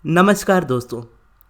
नमस्कार दोस्तों।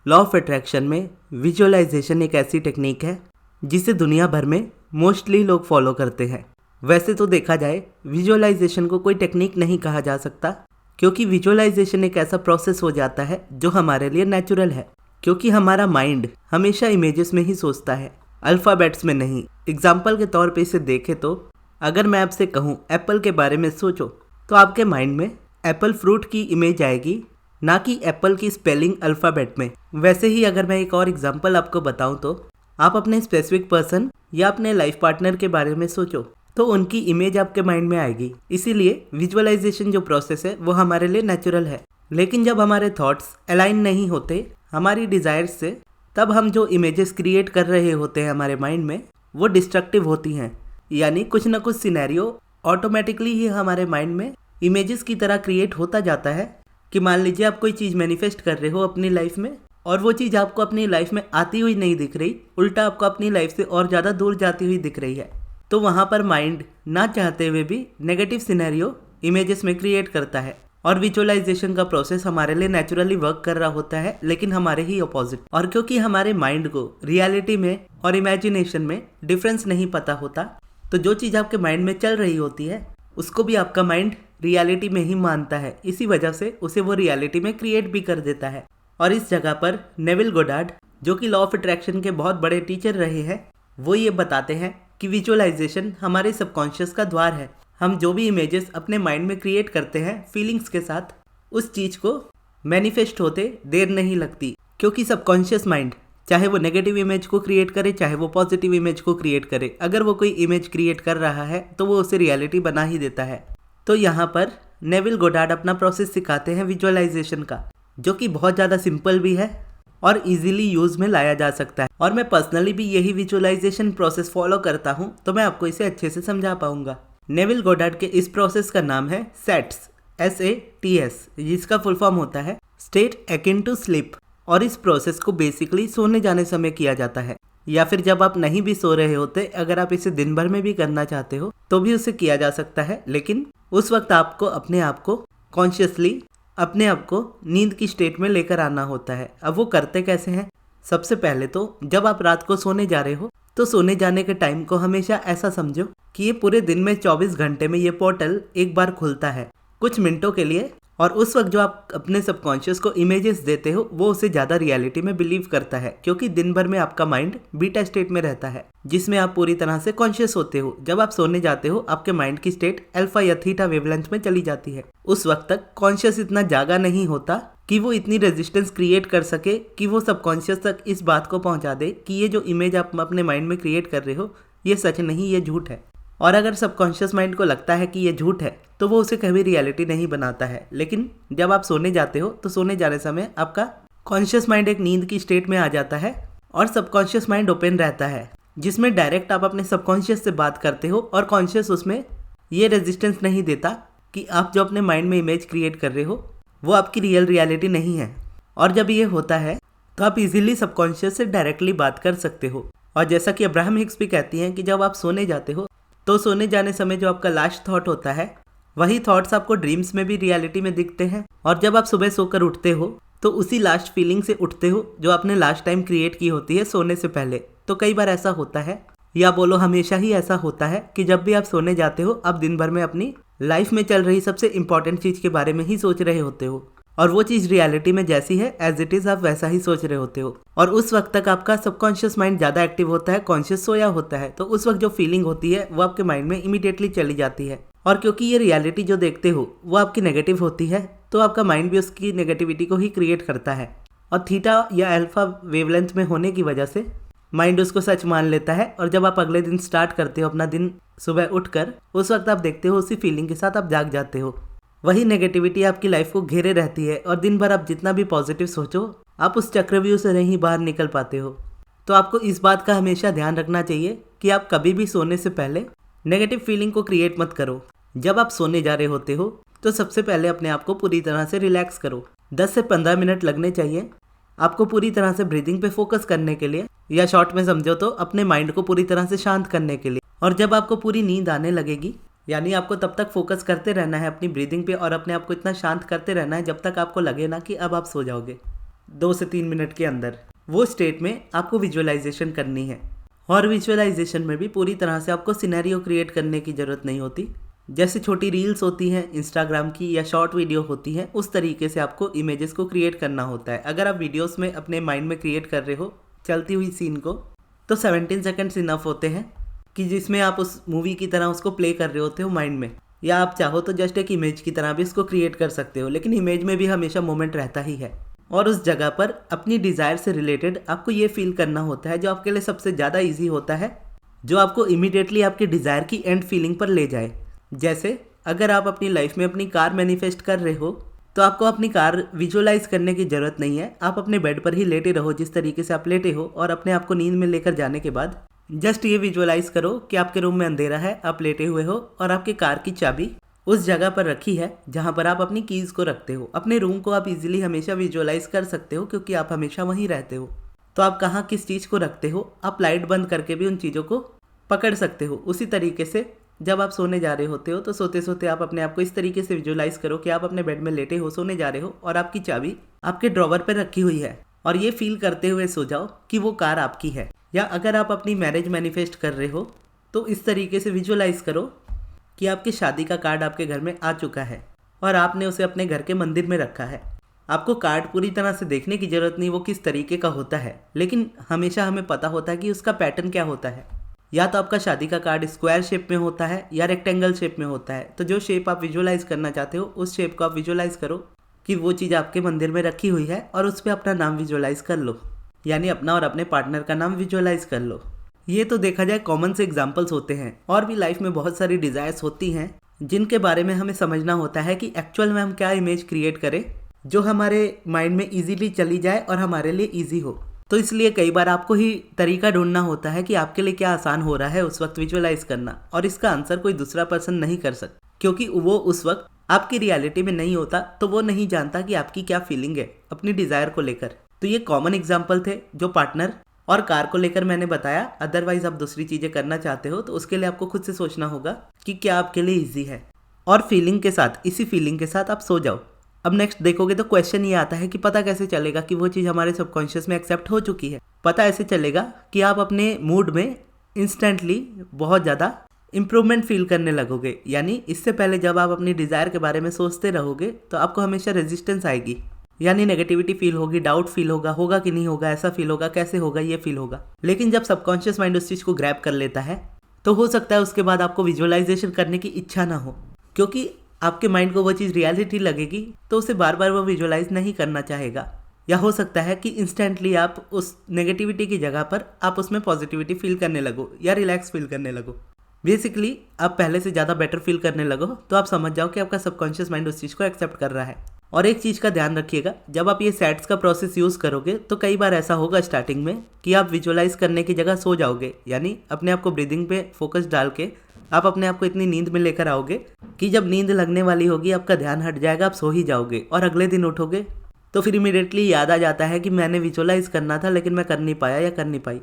Law of attraction में विजुअलाइजेशन एक ऐसी टेक्निक है जिसे दुनिया भर में मोस्टली लोग फॉलो करते हैं। वैसे तो देखा जाए विजुअलाइजेशन को कोई टेक्निक नहीं कहा जा सकता, क्योंकि विजुअलाइजेशन एक ऐसा प्रोसेस हो जाता है जो हमारे लिए नेचुरल है, क्योंकि हमारा माइंड हमेशा इमेजेस में ही सोचता है, अल्फ़ाबेट्स में नहीं। एग्जाम्पल के तौर पे इसे देखें तो अगर मैं आपसे कहूँ एप्पल के बारे में सोचो, तो आपके माइंड में एप्पल फ्रूट की इमेज आएगी, ना कि एप्पल की स्पेलिंग अल्फ़ाबेट में। वैसे ही अगर मैं एक और एग्जांपल आपको बताऊं तो आप अपने स्पेसिफिक पर्सन या अपने लाइफ पार्टनर के बारे में सोचो तो उनकी इमेज आपके माइंड में आएगी। इसीलिए विजुअलाइजेशन जो प्रोसेस है वो हमारे लिए नेचुरल है। लेकिन जब हमारे थॉट्स अलाइन नहीं होते हमारी डिज़ायर्स से, तब हम जो इमेजेस क्रिएट कर रहे होते हैं हमारे माइंड में वो डिस्ट्रक्टिव होती हैं। यानी कुछ ना कुछ सिनेरियो ऑटोमेटिकली ही हमारे माइंड में इमेजेस की तरह क्रिएट होता जाता है कि मान लीजिए आप कोई चीज़ मैनिफेस्ट कर रहे हो अपनी लाइफ में, और वो चीज़ आपको अपनी लाइफ में आती हुई नहीं दिख रही, उल्टा आपको अपनी लाइफ से और ज़्यादा दूर जाती हुई दिख रही है। तो वहाँ पर माइंड ना चाहते हुए भी नेगेटिव सिनेरियो इमेजेस में क्रिएट करता है। और विजुअलाइजेशन का प्रोसेस हमारे लिए नेचुरली वर्क कर रहा होता है, लेकिन हमारे ही अपोजिट। और क्योंकि हमारे माइंड को रियलिटी में और इमेजिनेशन में डिफरेंस नहीं पता होता, तो जो चीज़ आपके माइंड में चल रही होती है उसको भी आपका माइंड रियलिटी में ही मानता है। इसी वजह से उसे वो रियलिटी में क्रिएट भी कर देता है। और इस जगह पर नेविल गोडार्ड, जो कि लॉ ऑफ अट्रैक्शन के बहुत बड़े टीचर रहे हैं, वो ये बताते हैं कि विजुअलाइजेशन हमारे सबकॉन्शियस का द्वार है। हम जो भी इमेजेस अपने माइंड में क्रिएट करते हैं फीलिंग्स के साथ, उस चीज़ को मैनिफेस्ट होते देर नहीं लगती, क्योंकि सबकॉन्शियस माइंड चाहे वो नेगेटिव इमेज को क्रिएट करे चाहे वो पॉजिटिव इमेज को क्रिएट करे, अगर वो कोई इमेज क्रिएट कर रहा है तो वो उसे रियलिटी बना ही देता है। तो यहाँ पर नेविल गोडार्ड अपना प्रोसेस सिखाते हैं विजुअलाइजेशन का, जो कि बहुत ज़्यादा सिंपल भी है और इजीली यूज़ में लाया जा सकता है। और मैं पर्सनली भी यही विजुअलाइजेशन प्रोसेस फॉलो करता हूँ, तो मैं आपको इसे अच्छे से समझा पाऊँगा। नेविल गोडार्ड के इस प्रोसेस का नाम है SATS, SATS, जिसका फुल फॉर्म होता है स्टेट एकिन टू स्लीप। और इस प्रोसेस को बेसिकली सोने जाने समय किया जाता है, या फिर जब आप नहीं भी सो रहे होते, अगर आप इसे दिन भर में भी करना चाहते हो तो भी उसे किया जा सकता है। लेकिन उस वक्त आपको अपने आप को कॉन्शियसली अपने आप को नींद की स्टेट में लेकर आना होता है। अब वो करते कैसे हैं? सबसे पहले तो जब आप रात को सोने जा रहे हो तो सोने जाने के टाइम को हमेशा ऐसा समझो कि ये पूरे दिन में 24 घंटे में ये पोर्टल एक बार खुलता है कुछ मिनटों के लिए, और उस वक्त जो आप अपने सबकॉन्शियस को इमेजेस देते हो वो उसे ज़्यादा रियलिटी में बिलीव करता है, क्योंकि दिन भर में आपका माइंड बीटा स्टेट में रहता है जिसमें आप पूरी तरह से कॉन्शियस होते हो। जब आप सोने जाते हो आपके माइंड की स्टेट अल्फा या थीटा वेवलेंथ में चली जाती है। उस वक्त तक कॉन्शियस इतना जागा नहीं होता कि वो इतनी रेजिस्टेंस क्रिएट कर सके कि वो सबकॉन्शियस तक इस बात को पहुँचा दे कि ये जो इमेज आप अपने माइंड में क्रिएट कर रहे हो ये सच नहीं, ये झूठ है। और अगर सबकॉन्शियस माइंड को लगता है कि ये झूठ है तो वो उसे कभी रियलिटी नहीं बनाता है। लेकिन जब आप सोने जाते हो तो सोने जाने समय आपका कॉन्शियस माइंड एक नींद की स्टेट में आ जाता है और सबकॉन्शियस माइंड ओपन रहता है, जिसमें डायरेक्ट आप अपने सबकॉन्शियस से बात करते हो, और कॉन्शियस उसमें ये रेजिस्टेंस नहीं देता कि आप जो अपने माइंड में इमेज क्रिएट कर रहे हो वो आपकी रियल रियलिटी नहीं है। और जब ये होता है तो आप इजीली सबकॉन्शियस से डायरेक्टली बात कर सकते हो। और जैसा कि अब्राहम हिक्स भी कहती हैं कि जब आप सोने जाते हो तो सोने जाने समय जो आपका लास्ट थॉट होता है वही थॉट्स आपको ड्रीम्स में भी रियलिटी में दिखते हैं, और जब आप सुबह सोकर उठते हो तो उसी लास्ट फीलिंग से उठते हो जो आपने लास्ट टाइम क्रिएट की होती है सोने से पहले। तो कई बार ऐसा होता है, या बोलो हमेशा ही ऐसा होता है, कि जब भी आप सोने जाते हो आप दिन भर में अपनी लाइफ में चल रही सबसे इंपॉर्टेंट चीज़ के बारे में ही सोच रहे होते हो, और वो चीज़ रियलिटी में जैसी है एज इट इज़ आप वैसा ही सोच रहे होते हो। और उस वक्त तक आपका सबकॉन्शियस माइंड ज़्यादा एक्टिव होता है, कॉन्शियस सोया होता है, तो उस वक्त जो फीलिंग होती है वो आपके माइंड में इमीडिएटली चली जाती है। और क्योंकि ये रियलिटी जो देखते हो वो आपकी नेगेटिव होती है, तो आपका माइंड भी उसकी नेगेटिविटी को ही क्रिएट करता है। और थीटा या अल्फा वेवलेंथ में होने की वजह से माइंड उसको सच मान लेता है। और जब आप अगले दिन स्टार्ट करते हो अपना दिन सुबह उठकर, उस वक्त आप देखते हो उसी फीलिंग के साथ आप जाग जाते हो। वही नेगेटिविटी आपकी लाइफ को घेरे रहती है, और दिन भर आप जितना भी पॉजिटिव सोचो आप उस चक्रव्यूह से नहीं बाहर निकल पाते हो। तो आपको इस बात का हमेशा ध्यान रखना चाहिए कि आप कभी भी सोने से पहले नेगेटिव फीलिंग को क्रिएट मत करो। जब आप सोने जा रहे होते हो तो सबसे पहले अपने आप को पूरी तरह से रिलैक्स करो। 10 से 15 मिनट लगने चाहिए आपको पूरी तरह से ब्रीदिंग पे फोकस करने के लिए, या शॉर्ट में समझो तो अपने माइंड को पूरी तरह से शांत करने के लिए। और जब आपको पूरी नींद आने लगेगी यानी आपको तब तक फोकस करते रहना है अपनी ब्रीदिंग पे और अपने आप को इतना शांत करते रहना है जब तक आपको लगे ना कि अब आप सो जाओगे 2 से 3 मिनट के अंदर। वो स्टेट में आपको विजुअलाइजेशन करनी है। और विजुअलाइजेशन में भी पूरी तरह से आपको सिनेरियो क्रिएट करने की ज़रूरत नहीं होती। जैसे छोटी रील्स होती हैं इंस्टाग्राम की या शॉर्ट वीडियो होती हैं, उस तरीके से आपको इमेजेस को क्रिएट करना होता है। अगर आप वीडियोस में अपने माइंड में क्रिएट कर रहे हो चलती हुई सीन को, तो 17 सेकंड्स इनफ होते हैं कि जिसमें आप उस मूवी की तरह उसको प्ले कर रहे होते हो माइंड में। या आप चाहो तो जस्ट एक इमेज की तरह भी इसको क्रिएट कर सकते हो, लेकिन इमेज में भी हमेशा मोमेंट रहता ही है। और उस जगह पर अपनी डिज़ायर से रिलेटेड आपको ये फील करना होता है जो आपके लिए सबसे ज़्यादा ईजी होता है, जो आपको इमीडिएटली आपके डिज़ायर की एंड फीलिंग पर ले जाए। जैसे अगर आप अपनी लाइफ में अपनी कार मैनिफेस्ट कर रहे हो तो आपको अपनी कार विजुअलाइज करने की ज़रूरत नहीं है। आप अपने बेड पर ही लेटे रहो जिस तरीके से आप लेटे हो, और अपने आप को नींद में लेकर जाने के बाद जस्ट ये विजुअलाइज करो कि आपके रूम में अंधेरा है, आप लेटे हुए हो और आपकी कार की चाबी उस जगह पर रखी है जहाँ पर आप अपनी कीज़ को रखते हो। अपने रूम को आप इजीली हमेशा विजुअलाइज कर सकते हो क्योंकि आप हमेशा वहीं रहते हो। तो आप कहाँ किस चीज़ को रखते हो, आप लाइट बंद करके भी उन चीज़ों को पकड़ सकते हो। उसी तरीके से जब आप सोने जा रहे होते हो तो सोते सोते आप अपने आप को इस तरीके से विजुअलाइज करो कि आप अपने बेड में लेटे हो, सोने जा रहे हो और आपकी चाबी आपके ड्रॉवर पर रखी हुई है, और ये फील करते हुए सो जाओ कि वो कार आपकी है। या अगर आप अपनी मैरिज मैनिफेस्ट कर रहे हो तो इस तरीके से विजुअलाइज करो कि आपकी शादी का कार्ड आपके घर में आ चुका है और आपने उसे अपने घर के मंदिर में रखा है। आपको कार्ड पूरी तरह से देखने की ज़रूरत नहीं वो किस तरीके का होता है, लेकिन हमेशा हमें पता होता है कि उसका पैटर्न क्या होता है। या तो आपका शादी का कार्ड स्क्वायर शेप में होता है या रेक्टेंगल शेप में होता है। तो जो शेप आप विजुअलाइज करना चाहते हो उस शेप को आप विजुअलाइज करो कि वो चीज़ आपके मंदिर में रखी हुई है, और उस पर अपना नाम विजुअलाइज कर लो, यानी अपना और अपने पार्टनर का नाम विजुअलाइज कर लो। ये तो देखा जाए कॉमन से एग्जाम्पल्स होते हैं, और भी लाइफ में बहुत सारी डिज़ायर्स होती हैं जिनके बारे में हमें समझना होता है कि एक्चुअल में हम क्या इमेज क्रिएट करें जो हमारे माइंड में ईजीली चली जाए और हमारे लिए ईजी हो। तो इसलिए कई बार आपको ही तरीका ढूंढना होता है कि आपके लिए क्या आसान हो रहा है उस वक्त विजुअलाइज करना, और इसका आंसर कोई दूसरा पर्सन नहीं कर सकता क्योंकि वो उस वक्त आपकी रियलिटी में नहीं होता, तो वो नहीं जानता कि आपकी क्या फीलिंग है अपनी डिज़ायर को लेकर। तो ये कॉमन एग्जाम्पल थे जो पार्टनर और कार को लेकर मैंने बताया। अदरवाइज आप दूसरी चीज़ें करना चाहते हो तो उसके लिए आपको खुद से सोचना होगा कि क्या आपके लिए ईजी है, और फीलिंग के साथ, इसी फीलिंग के साथ आप सो जाओ। अब नेक्स्ट देखोगे तो क्वेश्चन ये आता है कि पता कैसे चलेगा कि वो चीज़ हमारे सबकॉन्शियस में एक्सेप्ट हो चुकी है। पता ऐसे चलेगा कि आप अपने मूड में इंस्टेंटली बहुत ज़्यादा इम्प्रूवमेंट फील करने लगोगे। यानी इससे पहले जब आप अपनी डिज़ायर के बारे में सोचते रहोगे तो आपको हमेशा रेजिस्टेंस आएगी, यानी नेगेटिविटी फील होगी, डाउट फील होगा कि नहीं होगा, ऐसा फील होगा, कैसे होगा, ये फील होगा। लेकिन जब सबकॉन्शियस माइंड उस चीज़ को ग्रैब कर लेता है तो हो सकता है उसके बाद आपको विजुअलाइजेशन करने की इच्छा ना हो, क्योंकि आपके माइंड को वो चीज़ रियलिटी लगेगी तो उसे बार बार वो विजुअलाइज नहीं करना चाहेगा। या हो सकता है कि इंस्टेंटली आप उस नेगेटिविटी की जगह पर आप उसमें पॉजिटिविटी फील करने लगो या रिलैक्स फील करने लगो। बेसिकली आप पहले से ज़्यादा बेटर फील करने लगो, तो आप समझ जाओ कि आपका सबकॉन्शियस माइंड उस चीज़ को एक्सेप्ट कर रहा है। और एक चीज़ का ध्यान रखिएगा, जब आप ये सेट्स का प्रोसेस यूज़ करोगे तो कई बार ऐसा होगा स्टार्टिंग में कि आप विजुअलाइज करने की जगह सो जाओगे, यानी अपने आप को ब्रीदिंग पे फोकस डाल के आप अपने आप को इतनी नींद में लेकर आओगे कि जब नींद लगने वाली होगी आपका ध्यान हट जाएगा, आप सो ही जाओगे। और अगले दिन उठोगे तो फिर इमीडिएटली याद आ जाता है कि मैंने विजुअलाइज करना था लेकिन मैं कर नहीं पाया या कर नहीं पाई।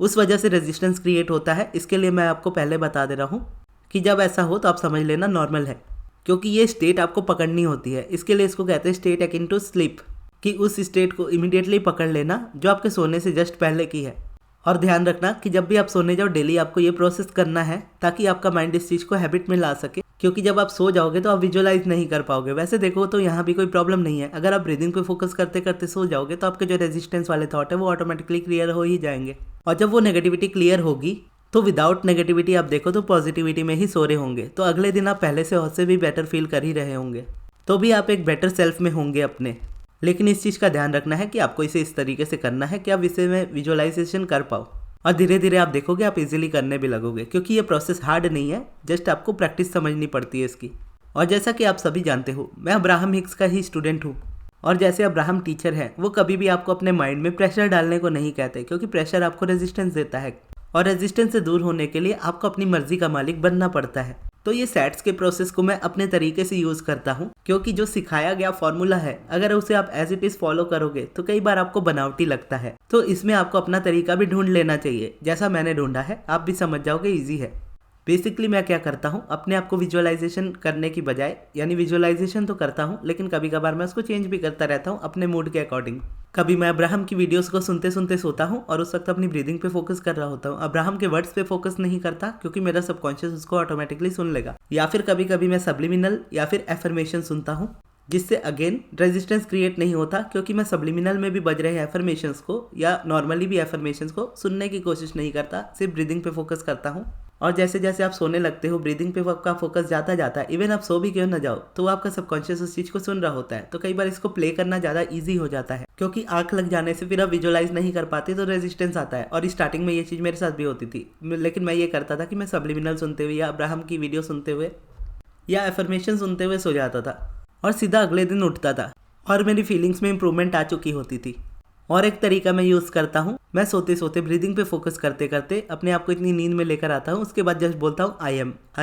उस वजह से रेजिस्टेंस क्रिएट होता है। इसके लिए मैं आपको पहले बता दे रहा हूँ कि जब ऐसा हो तो आप समझ लेना नॉर्मल है, क्योंकि ये स्टेट आपको पकड़नी होती है। इसके लिए इसको कहते हैं स्टेट अकिन टू स्लीप, कि उस स्टेट को इमीडिएटली पकड़ लेना जो आपके सोने से जस्ट पहले की है। और ध्यान रखना कि जब भी आप सोने जाओ डेली आपको ये प्रोसेस करना है ताकि आपका माइंड इस चीज़ को हैबिट में ला सके, क्योंकि जब आप सो जाओगे तो आप विजुअलाइज नहीं कर पाओगे। वैसे देखो तो यहाँ भी कोई प्रॉब्लम नहीं है, अगर आप ब्रीदिंग पे फोकस करते करते सो जाओगे तो आपके जो रेजिस्टेंस वाले थॉट है वो ऑटोमेटिकली क्लियर हो ही जाएंगे। और जब वो नेगेटिविटी क्लियर होगी तो विदाउट नेगेटिविटी आप देखो तो पॉजिटिविटी में ही सो रहे होंगे, तो अगले दिन आप पहले से और से भी बेटर फील कर ही रहे होंगे, तो भी आप एक बेटर सेल्फ में होंगे अपने। लेकिन इस चीज़ का ध्यान रखना है कि आपको इसे इस तरीके से करना है कि आप इसे में विजुअलाइजेशन कर पाओ, और धीरे धीरे आप देखोगे आप इजीली करने भी लगोगे, क्योंकि ये प्रोसेस हार्ड नहीं है, जस्ट आपको प्रैक्टिस समझनी पड़ती है इसकी। और जैसा कि आप सभी जानते हो मैं अब्राहम हिक्स का ही स्टूडेंट हूँ, और जैसे अब्राहम टीचर है वो कभी भी आपको अपने माइंड में प्रेशर डालने को नहीं कहते, क्योंकि प्रेशर आपको रेजिस्टेंस देता है, और रेजिस्टेंस से दूर होने के लिए आपको अपनी मर्जी का मालिक बनना पड़ता है। तो ये सेट्स के प्रोसेस को मैं अपने तरीके से यूज़ करता हूँ, क्योंकि जो सिखाया गया फॉर्मूला है अगर उसे आप एज इट इज़ फॉलो करोगे तो कई बार आपको बनावटी लगता है, तो इसमें आपको अपना तरीका भी ढूंढ लेना चाहिए। जैसा मैंने ढूंढा है आप भी समझ जाओगे ईजी है। बेसिकली मैं क्या करता हूँ, अपने आप को विजुअलाइजेशन करने की बजाय, यानी विजुअलाइजेशन तो करता हूँ लेकिन कभी कभार मैं उसको चेंज भी करता रहता हूँ अपने मूड के अकॉर्डिंग। कभी मैं अब्राहम की वीडियोस को सुनते सुनते सोता हूँ और उस वक्त अपनी ब्रीदिंग पे फोकस कर रहा होता हूँ। अब्राहम के वर्ड्स पे फोकस नहीं करता क्योंकि मेरा सबकॉन्शियस उसको ऑटोमेटिकली सुन लेगा। या फिर कभी कभी मैं सब्लिमिनल या फिर एफर्मेशन सुनता हूँ, जिससे अगेन रेजिस्टेंस क्रिएट नहीं होता क्योंकि मैं सब्लिमिनल में भी बज रहे एफर्मेशंस को या नॉर्मली भी एफर्मेशंस को सुनने की कोशिश नहीं करता, सिर्फ ब्रीदिंग पे फोकस करता हूँ। और जैसे जैसे आप सोने लगते हो ब्रीदिंग पे आपका फोकस जाता जाता है, इवन आप सो भी क्यों ना जाओ तो आपका सबकॉन्शियस उस चीज़ को सुन रहा होता है। तो कई बार इसको प्ले करना ज़्यादा ईजी हो जाता है क्योंकि आंख लग जाने से फिर आप विजुअलाइज नहीं कर पाते तो रेजिस्टेंस आता है। और स्टार्टिंग में ये चीज़ मेरे साथ भी होती थी, लेकिन मैं ये करता था कि मैं सब्लिमिनल सुनते हुए या अब्राहम की वीडियो सुनते हुए या एफर्मेशन सुनते हुए सो जाता था और सीधा अगले दिन उठता था और मेरी फीलिंग्स में इंप्रूवमेंट आ चुकी होती थी। और एक तरीका मैं यूज़ करता हूँ, मैं सोते सोते ब्रीदिंग पे फोकस करते करते अपने आप को इतनी नींद में लेकर आता हूँ, उसके बाद जस्ट बोलता हूँ आई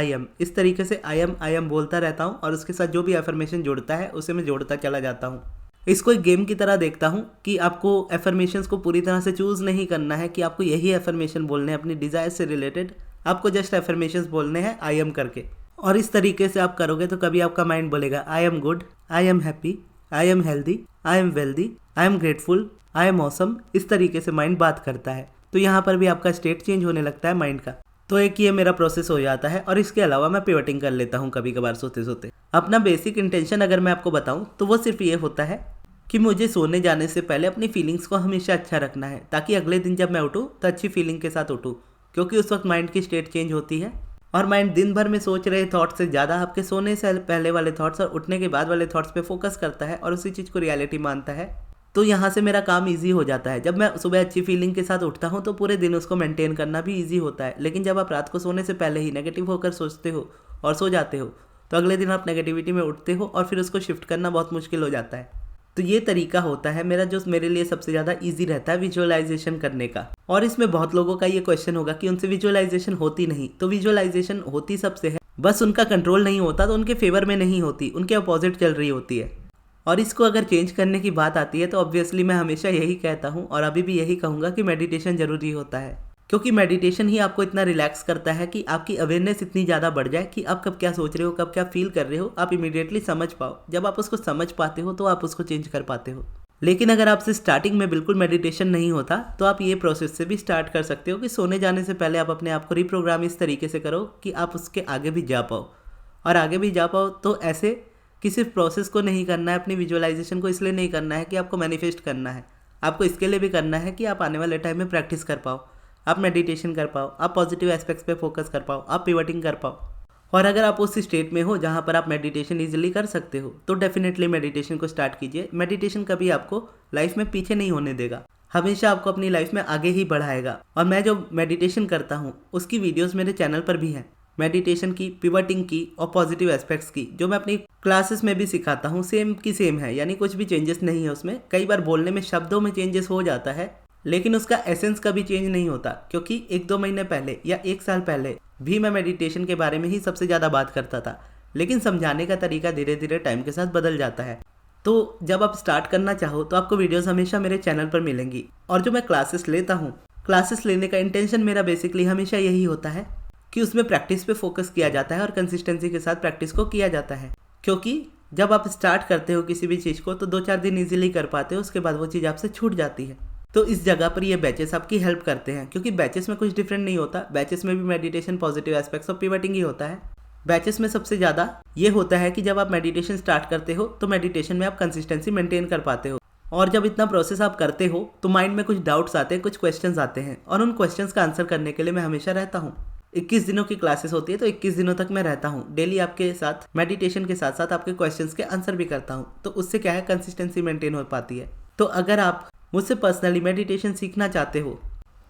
एम। इस तरीके से आई एम बोलता रहता हूँ और उसके साथ जो भी एफर्मेशन जोड़ता है उसे मैं जोड़ता चला जाता हूँ। इसको एक गेम की तरह देखता हूँ कि आपको एफर्मेशंस को पूरी तरह से चूज़ नहीं करना है कि आपको यही एफर्मेशन बोलने हैं अपनी डिज़ायर से रिलेटेड, आपको जस्ट एफर्मेशंस बोलने हैं आई एम करके। और इस तरीके से आप करोगे तो कभी आपका माइंड बोलेगा I am good, I am happy, I am healthy, I am wealthy, I am grateful, I am awesome. इस तरीके से माइंड बात करता है, तो यहाँ पर भी आपका स्टेट चेंज होने लगता है माइंड का। तो एक ये मेरा प्रोसेस हो जाता है। और इसके अलावा मैं पिवटिंग कर लेता हूँ कभी कभार सोते सोते। अपना बेसिक इंटेंशन अगर मैं आपको बताऊँ तो वो सिर्फ ये होता है कि मुझे सोने जाने से पहले अपनी फीलिंग्स को हमेशा अच्छा रखना है, ताकि अगले दिन जब मैं उठूँ तो अच्छी फीलिंग के साथ उठूँ, क्योंकि उस वक्त माइंड की स्टेट चेंज होती है और माइंड दिन भर में सोच रहे थॉट्स से ज़्यादा आपके सोने से पहले वाले थॉट्स और उठने के बाद वाले थॉट्स पे फोकस करता है और उसी चीज़ को रियलिटी मानता है। तो यहाँ से मेरा काम इजी हो जाता है। जब मैं सुबह अच्छी फीलिंग के साथ उठता हूँ तो पूरे दिन उसको मेंटेन करना भी इजी होता है। लेकिन जब आप रात को सोने से पहले ही नेगेटिव होकर सोचते हो और सो जाते हो तो अगले दिन आप नेगेटिविटी में उठते हो और फिर उसको शिफ्ट करना बहुत मुश्किल हो जाता है। तो ये तरीका होता है मेरा जो मेरे लिए सबसे ज़्यादा इजी रहता है विजुअलाइजेशन करने का। और इसमें बहुत लोगों का ये क्वेश्चन होगा कि उनसे विजुअलाइजेशन होती नहीं। तो विजुअलाइजेशन होती सबसे है, बस उनका कंट्रोल नहीं होता, तो उनके फेवर में नहीं होती, उनके अपोजिट चल रही होती है। और इसको अगर चेंज करने की बात आती है तो ऑब्वियसली मैं हमेशा यही कहता हूँ और अभी भी यही कहूँगा कि मेडिटेशन ज़रूरी होता है, क्योंकि मेडिटेशन ही आपको इतना रिलैक्स करता है कि आपकी अवेयरनेस इतनी ज़्यादा बढ़ जाए कि आप कब क्या सोच रहे हो, कब क्या फील कर रहे हो, आप इमीडिएटली समझ पाओ। जब आप उसको समझ पाते हो तो आप उसको चेंज कर पाते हो। लेकिन अगर आपसे स्टार्टिंग में बिल्कुल मेडिटेशन नहीं होता तो आप ये प्रोसेस से भी स्टार्ट कर सकते हो कि सोने जाने से पहले आप अपने आप को रिप्रोग्राम इस तरीके से करो कि आप उसके आगे भी जा पाओ। और आगे भी जा पाओ तो ऐसे कि सिर्फ प्रोसेस को नहीं करना है, अपनी विजुअलाइजेशन को इसलिए नहीं करना है कि आपको मैनिफेस्ट करना है, आपको इसके लिए भी करना है कि आप आने वाले टाइम में प्रैक्टिस कर पाओ, आप मेडिटेशन कर पाओ, आप पॉजिटिव एस्पेक्ट्स पे फोकस कर पाओ, आप पिवटिंग कर पाओ। और अगर आप उस स्टेट में हो जहाँ पर आप मेडिटेशन इजीली कर सकते हो तो डेफिनेटली मेडिटेशन को स्टार्ट कीजिए। मेडिटेशन कभी आपको लाइफ में पीछे नहीं होने देगा, हमेशा आपको अपनी लाइफ में आगे ही बढ़ाएगा। और मैं जो मेडिटेशन करता हूँ उसकी वीडियोस मेरे चैनल पर भी हैं, मेडिटेशन की, पिवटिंग की और पॉजिटिव एस्पेक्ट्स की, जो मैं अपनी क्लासेस में भी सिखाता हूँ। सेम की सेम है, यानी कुछ भी चेंजेस नहीं है उसमें। कई बार बोलने में शब्दों में चेंजेस हो जाता है लेकिन उसका एसेंस कभी चेंज नहीं होता, क्योंकि 1-2 महीने पहले या 1 साल पहले भी मैं मेडिटेशन के बारे में ही सबसे ज़्यादा बात करता था, लेकिन समझाने का तरीका धीरे धीरे टाइम के साथ बदल जाता है। तो जब आप स्टार्ट करना चाहो तो आपको वीडियोस हमेशा मेरे चैनल पर मिलेंगी। और जो मैं क्लासेस लेता हूँ, क्लासेस लेने का इंटेंशन मेरा बेसिकली हमेशा यही होता है कि उसमें प्रैक्टिस पे फोकस किया जाता है और कंसिस्टेंसी के साथ प्रैक्टिस को किया जाता है। क्योंकि जब आप स्टार्ट करते हो किसी भी चीज़ को तो 2-4 दिन ईजिली कर पाते हो, उसके बाद वो चीज़ आपसे छूट जाती है। तो इस जगह पर ये बैचेस आपकी हेल्प करते हैं, क्योंकि बैचेस में कुछ डिफरेंट नहीं होता। बैचेस में भी मेडिटेशन, पॉजिटिव एस्पेक्ट्स और पिवटिंग ही होता है। बैचेस में सबसे ज़्यादा ये होता है कि जब आप मेडिटेशन स्टार्ट करते हो तो मेडिटेशन में आप कंसिस्टेंसी मेंटेन कर पाते हो। और जब इतना प्रोसेस आप करते हो तो माइंड में कुछ डाउट्स आते हैं, कुछ क्वेश्चंस आते हैं, और उन क्वेश्चंस का आंसर करने के लिए मैं हमेशा रहता हूँ। 21 दिनों की क्लासेस होती है तो 21 दिनों तक मैं रहता हूँ डेली आपके साथ, मेडिटेशन के साथ साथ आपके क्वेश्चंस के आंसर भी करता हूँ। तो उससे क्या है, कंसिस्टेंसी मेंटेन हो पाती है। तो अगर आप मुझसे पर्सनली मेडिटेशन सीखना चाहते हो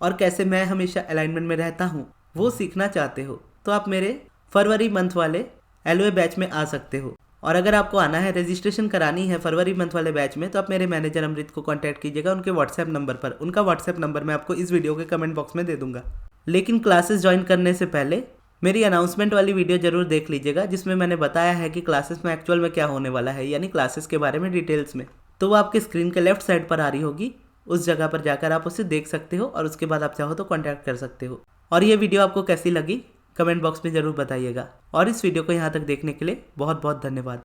और कैसे मैं हमेशा अलाइनमेंट में रहता हूँ वो सीखना चाहते हो तो आप मेरे फरवरी मंथ वाले एलओए बैच में आ सकते हो। और अगर आपको आना है, रजिस्ट्रेशन करानी है फरवरी मंथ वाले बैच में, तो आप मेरे मैनेजर अमृत को कांटेक्ट कीजिएगा उनके व्हाट्सएप नंबर पर। उनका व्हाट्सएप नंबर मैं आपको इस वीडियो के कमेंट बॉक्स में दे दूंगा। लेकिन क्लासेस ज्वाइन करने से पहले मेरी अनाउंसमेंट वाली वीडियो जरूर देख लीजिएगा, जिसमें मैंने बताया है कि क्लासेस में एक्चुअल में क्या होने वाला है, यानी क्लासेस के बारे में डिटेल्स में। तो वो आपके स्क्रीन के लेफ्ट साइड पर आ रही होगी, उस जगह पर जाकर आप उसे देख सकते हो और उसके बाद आप चाहो तो कांटेक्ट कर सकते हो। और ये वीडियो आपको कैसी लगी कमेंट बॉक्स में ज़रूर बताइएगा। और इस वीडियो को यहाँ तक देखने के लिए बहुत बहुत धन्यवाद।